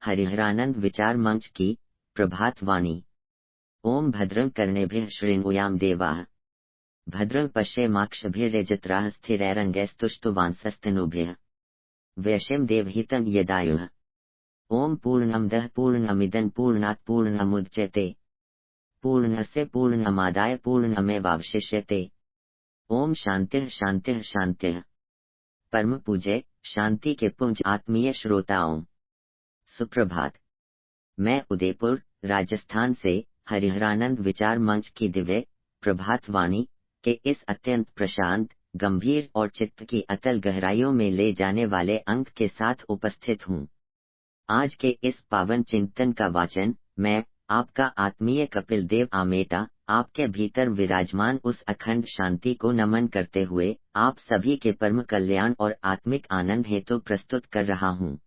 हरिहरानंद विचार मंच की प्रभात वाणी। ओम भद्रं कर्णेभ्यः शृणुयाम देवाः, भद्रं पश्येमाक्षभिर्यजत्राः स्थिरैरङ्गैस्तुष्टुवांसस्तनूभ्यः, व्यशेम देवहितं यदायुः। ओम पूर्णमदः पूर्णमिदं पूर्णात् पूर्णमुदच्यते, पूर्णस्य पूर्णमादाय पूर्णमेवावशिष्यते। ओम शांतिः शांतिः शांतिः। परम पूज्य शांति के पुंज आत्मीय श्रोताओं, सुप्रभात। मैं उदयपुर राजस्थान से हरिहरानंद विचार मंच की दिव्य प्रभात वाणी के इस अत्यंत प्रशांत, गंभीर और चित्त की अतल गहराइयों में ले जाने वाले अंक के साथ उपस्थित हूँ। आज के इस पावन चिंतन का वाचन मैं, आपका आत्मीय कपिल देव आमेटा, आपके भीतर विराजमान उस अखंड शांति को नमन करते हुए आप सभी के परम कल्याण और आत्मिक आनंद हेतु प्रस्तुत कर रहा हूँ।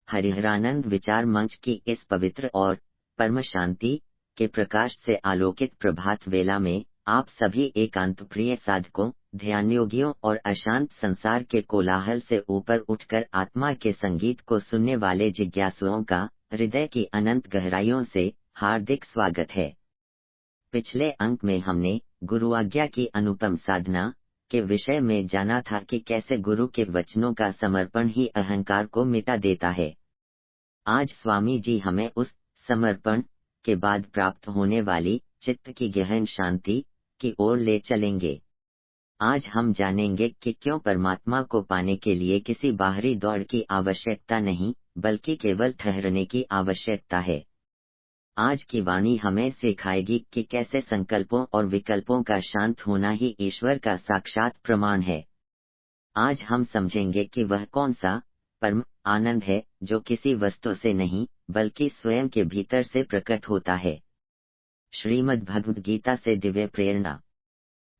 हरिहरानंद विचार मंच की इस पवित्र और परम शांति के प्रकाश से आलोकित प्रभात वेला में आप सभी एकांत प्रिय साधकों, ध्यानयोगियों और अशांत संसार के कोलाहल से ऊपर उठकर आत्मा के संगीत को सुनने वाले जिज्ञासुओं का हृदय की अनंत गहराइयों से हार्दिक स्वागत है। पिछले अंक में हमने गुरु आज्ञा की अनुपम साधना के विषय में जाना था कि कैसे गुरु के वचनों का समर्पण ही अहंकार को मिटा देता है। आज स्वामी जी हमें उस समर्पण के बाद प्राप्त होने वाली चित्त की गहन शांति की ओर ले चलेंगे। आज हम जानेंगे कि क्यों परमात्मा को पाने के लिए किसी बाहरी दौड़ की आवश्यकता नहीं, बल्कि केवल ठहरने की आवश्यकता है। आज की वाणी हमें सिखाएगी कि कैसे संकल्पों और विकल्पों का शांत होना ही ईश्वर का साक्षात प्रमाण है। आज हम समझेंगे कि वह कौन सा परम आनंद है जो किसी वस्तु से नहीं, बल्कि स्वयं के भीतर से प्रकट होता है। श्रीमद् भगवद गीता से दिव्य प्रेरणा।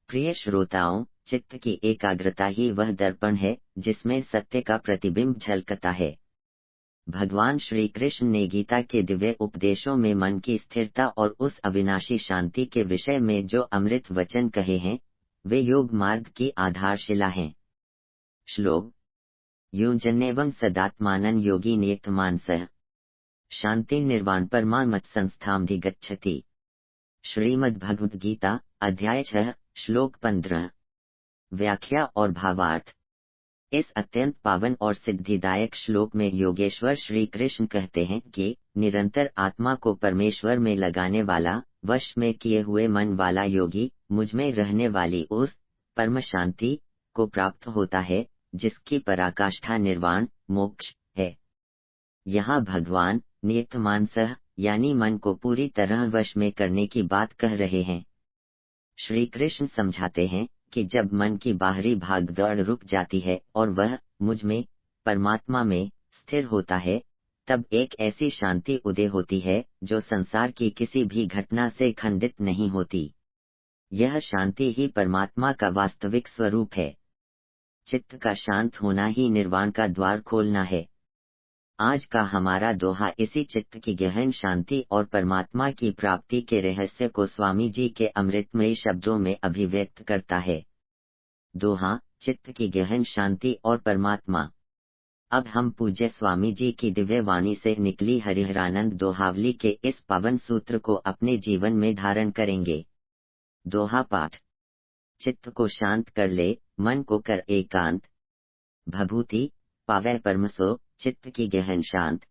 प्रिय श्रोताओं, चित्त की एकाग्रता ही वह दर्पण है जिसमें सत्य का प्रतिबिंब झलकता है। भगवान श्री कृष्ण ने गीता के दिव्य उपदेशों में मन की स्थिरता और उस अविनाशी शांति के विषय में जो अमृत वचन कहे हैं, वे योग मार्ग की आधारशिला हैं। श्लोक: युञ्जन्नेवं सदात्मानं योगी नियतमानसः, शांति निर्वाण परमामत संस्थामधिगच्छति। श्रीमद् भगवद गीता अध्याय 6 श्लोक 15। व्याख्या और भावार्थ। इस अत्यंत पावन और सिद्धिदायक श्लोक में योगेश्वर श्री कृष्ण कहते हैं कि निरंतर आत्मा को परमेश्वर में लगाने वाला, वश में किए हुए मन वाला योगी मुझ में रहने वाली उस परम शांति को प्राप्त होता है जिसकी पराकाष्ठा निर्वाण मोक्ष है। यहाँ भगवान नियतमानसः यानी मन को पूरी तरह वश में करने की बात कह रहे हैं। श्री कृष्ण समझाते हैं कि जब मन की बाहरी भागदौड़ रुक जाती है और वह मुझ में, परमात्मा में स्थिर होता है, तब एक ऐसी शांति उदय होती है जो संसार की किसी भी घटना से खंडित नहीं होती। यह शांति ही परमात्मा का वास्तविक स्वरूप है। चित्त का शांत होना ही निर्वाण का द्वार खोलना है। आज का हमारा दोहा इसी चित्त की गहन शांति और परमात्मा की प्राप्ति के रहस्य को स्वामी जी के अमृतमयी शब्दों में अभिव्यक्त करता है। दोहा: चित्त की गहन शांति और परमात्मा। अब हम पूज्य स्वामी जी की दिव्य वाणी से निकली हरिहरानंद दोहावली के इस पावन सूत्र को अपने जीवन में धारण करेंगे। दोहा पाठ: चित्त को शांत कर ले, मन को कर एकांत, भभूति पावै परमसो, चित्त की गहन शांत।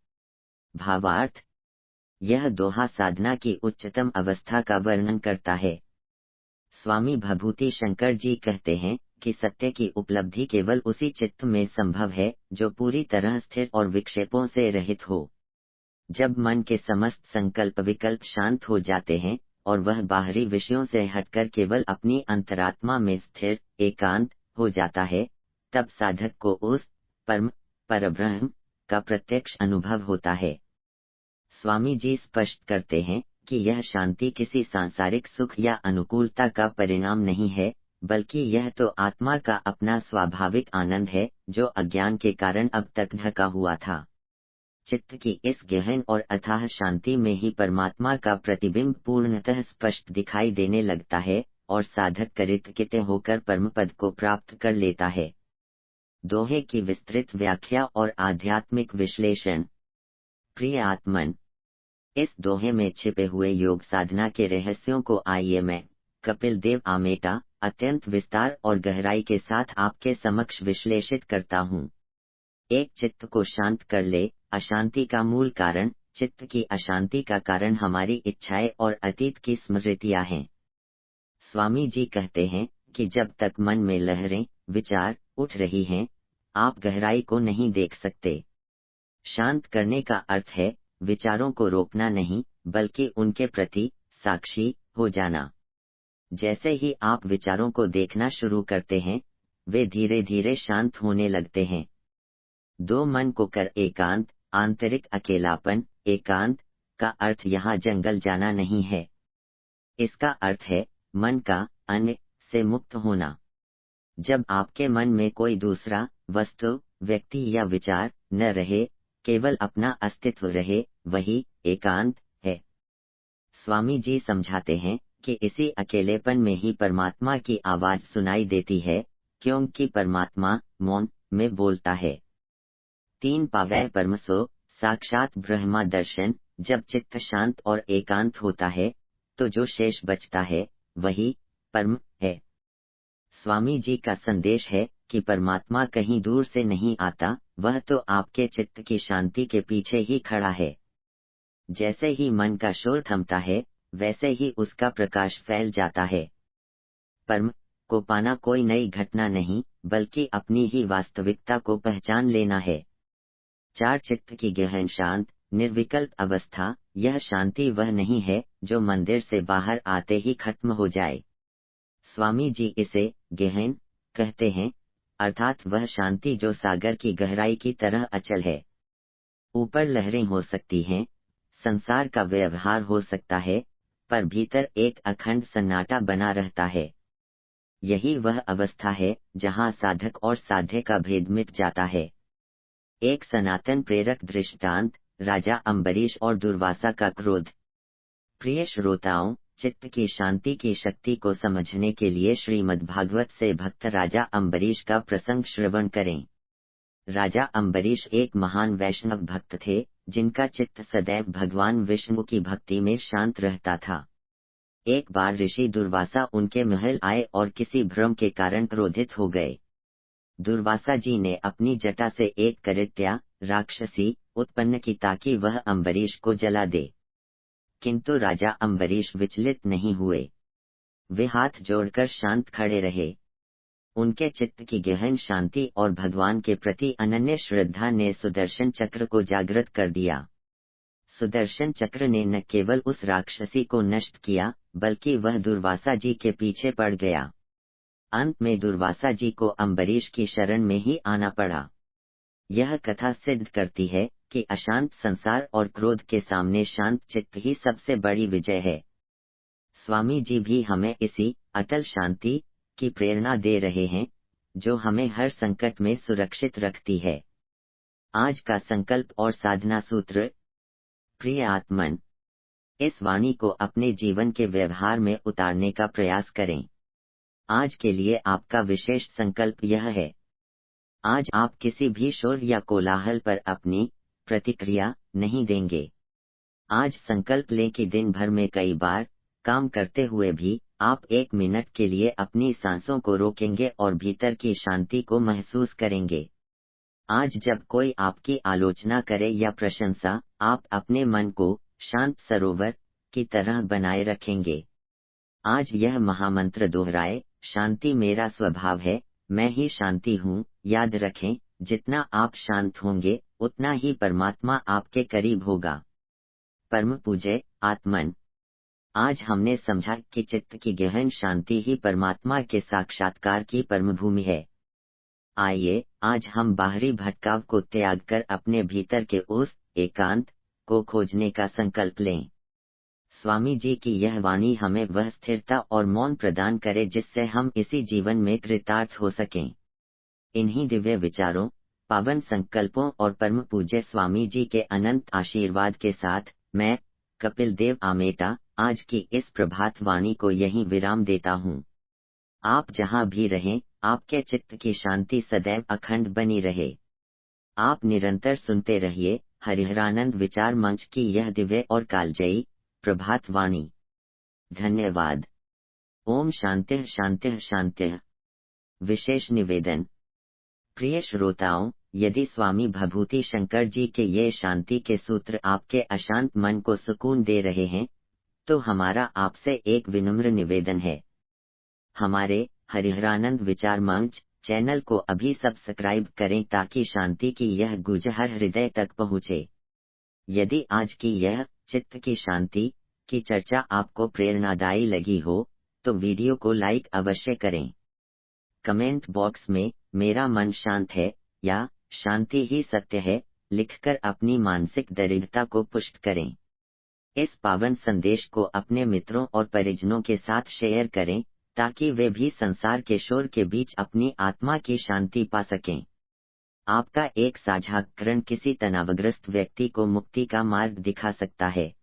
भावार्थ: यह दोहा साधना की उच्चतम अवस्था का वर्णन करता है। स्वामी भभूति शंकर जी कहते हैं कि सत्य की उपलब्धि केवल उसी चित्त में संभव है जो पूरी तरह स्थिर और विक्षेपों से रहित हो। जब मन के समस्त संकल्प विकल्प शांत हो जाते हैं और वह बाहरी विषयों से हटकर केवल अपनी अंतरात्मा में स्थिर एकांत हो जाता है, तब साधक को उस परम परब्रह्म का प्रत्यक्ष अनुभव होता है। स्वामी जी स्पष्ट करते हैं कि यह शांति किसी सांसारिक सुख या अनुकूलता का परिणाम नहीं है, बल्कि यह तो आत्मा का अपना स्वाभाविक आनंद है जो अज्ञान के कारण अब तक ढका हुआ था। चित्त की इस गहन और अथाह शांति में ही परमात्मा का प्रतिबिंब पूर्णतः स्पष्ट दिखाई देने लगता है और साधक कृतकृत्य होकर परम पद को प्राप्त कर लेता है। दोहे की विस्तृत व्याख्या और आध्यात्मिक विश्लेषण। प्रिय आत्मन, इस दोहे में छिपे हुए योग साधना के रहस्यों को आइए मैं, कपिल देव आमेटा, अत्यंत विस्तार और गहराई के साथ आपके समक्ष विश्लेषित करता हूँ। एक, चित्त को शांत कर ले। अशांति का मूल कारण, चित्त की अशांति का कारण हमारी इच्छाएं और अतीत की स्मृतियां हैं। स्वामी जी कहते हैं कि जब तक मन में लहरें, विचार उठ रही हैं, आप गहराई को नहीं देख सकते। शांत करने का अर्थ है विचारों को रोकना नहीं, बल्कि उनके प्रति साक्षी हो जाना। जैसे ही आप विचारों को देखना शुरू करते हैं, वे धीरे धीरे शांत होने लगते हैं। दो, मन को कर एकांत। आंतरिक अकेलापन। एकांत का अर्थ यहाँ जंगल जाना नहीं है। इसका अर्थ है मन का अन्य से मुक्त होना। जब आपके मन में कोई दूसरा वस्तु, व्यक्ति या विचार न रहे, केवल अपना अस्तित्व रहे, वही एकांत है। स्वामी जी समझाते हैं कि इसी अकेलेपन में ही परमात्मा की आवाज सुनाई देती है, क्योंकि परमात्मा मौन में बोलता है। 3, पावै परमसो, साक्षात ब्रह्मा दर्शन। जब चित्त शांत और एकांत होता है, तो जो शेष बचता है वही परम है। स्वामी जी का संदेश है कि परमात्मा कहीं दूर से नहीं आता, वह तो आपके चित्त की शांति के पीछे ही खड़ा है। जैसे ही मन का शोर थमता है, वैसे ही उसका प्रकाश फैल जाता है। परम को पाना कोई नई घटना नहीं, बल्कि अपनी ही वास्तविकता को पहचान लेना है। 4, चित्त की गहन शांत निर्विकल्प अवस्था। यह शांति वह नहीं है जो मंदिर से बाहर आते ही खत्म हो जाए। स्वामी जी इसे गहन कहते हैं, अर्थात वह शांति जो सागर की गहराई की तरह अचल है। ऊपर लहरें हो सकती हैं, संसार का व्यवहार हो सकता है, पर भीतर एक अखंड सन्नाटा बना रहता है। यही वह अवस्था है जहां साधक और साध्य का भेद मिट जाता है। एक सनातन प्रेरक दृष्टांत, राजा अम्बरीश और दुर्वासा का क्रोध। प्रिय श्रोताओं, चित्त की शांति की शक्ति को समझने के लिए श्रीमद्भागवत से भक्त राजा अम्बरीश का प्रसंग श्रवण करें। राजा अम्बरीश एक महान वैष्णव भक्त थे, जिनका चित्त सदैव भगवान विष्णु की भक्ति में शांत रहता था। एक बार ऋषि दुर्वासा उनके महल आए और किसी भ्रम के कारण क्रोधित हो गए। दुर्वासा जी ने अपनी जटा से एक करित्या राक्षसी उत्पन्न की ताकि वह अम्बरीश को जला दे, किंतु राजा अम्बरीश विचलित नहीं हुए। वे हाथ जोड़कर शांत खड़े रहे। उनके चित्त की गहन शांति और भगवान के प्रति अनन्य श्रद्धा ने सुदर्शन चक्र को जागृत कर दिया। सुदर्शन चक्र ने न केवल उस राक्षसी को नष्ट किया, बल्कि वह दुर्वासा जी के पीछे पड़ गया। अंत में दुर्वासा जी को अम्बरीश की शरण में ही आना पड़ा। यह कथा सिद्ध करती है कि अशांत संसार और क्रोध के सामने शांत चित्त ही सबसे बड़ी विजय है। स्वामी जी भी हमें इसी अटल शांति की प्रेरणा दे रहे हैं, जो हमें हर संकट में सुरक्षित रखती है। आज का संकल्प और साधना सूत्र। प्रिय आत्मन, इस वाणी को अपने जीवन के व्यवहार में उतारने का प्रयास करें। आज के लिए आपका विशेष संकल्प यह है, आज आप किसी भी शोर या कोलाहल पर अपनी प्रतिक्रिया नहीं देंगे। आज संकल्प लें कि दिन भर में कई बार काम करते हुए भी आप 1 मिनट के लिए अपनी सांसों को रोकेंगे और भीतर की शांति को महसूस करेंगे। आज जब कोई आपकी आलोचना करे या प्रशंसा, आप अपने मन को शांत सरोवर की तरह बनाए रखेंगे। आज यह महामंत्र दोहराए, शांति मेरा स्वभाव है, मैं ही शांति हूँ। याद रखें, जितना आप शांत होंगे, उतना ही परमात्मा आपके करीब होगा। परम पूज्य आत्मन, आज हमने समझा कि चित्त की गहन शांति ही परमात्मा के साक्षात्कार की परम भूमि है। आइए, आज हम बाहरी भटकाव को त्याग कर अपने भीतर के उस एकांत को खोजने का संकल्प लें। स्वामी जी की यह वाणी हमें वह स्थिरता और मौन प्रदान करे जिससे हम इसी जीवन में कृतार्थ हो सकें। इन्हीं दिव्य विचारों, पावन संकल्पों और परम पूज्य स्वामी जी के अनंत आशीर्वाद के साथ मैं, कपिल देव आमेटा, आज की इस प्रभात वाणी को यहीं विराम देता हूँ। आप जहाँ भी रहें, आपके चित्त की शांति सदैव अखंड बनी रहे। आप निरंतर सुनते रहिए, हरिहरानंद विचार मंच की यह दिव्य और कालजयी प्रभात वाणी। धन्यवाद। ओम शांतिः शांतिः शांतिः। विशेष निवेदन। प्रिय श्रोताओं, यदि स्वामी भभूति शंकर जी के ये शांति के सूत्र आपके अशांत मन को सुकून दे रहे हैं, तो हमारा आपसे एक विनम्र निवेदन है। हमारे हरिहरानंद विचार मंच चैनल को अभी सब्सक्राइब करें ताकि शांति की यह गूंज हर हृदय तक पहुँचे। यदि आज की यह चित्त की शांति की चर्चा आपको प्रेरणादायी लगी हो, तो वीडियो को लाइक अवश्य करें। कमेंट बॉक्स में मेरा मन शांत है या शांति ही सत्य है लिखकर अपनी मानसिक दृढ़ता को पुष्ट करें। इस पावन संदेश को अपने मित्रों और परिजनों के साथ शेयर करें ताकि वे भी संसार के शोर के बीच अपनी आत्मा की शांति पा सकें। आपका एक साझाकरण किसी तनावग्रस्त व्यक्ति को मुक्ति का मार्ग दिखा सकता है।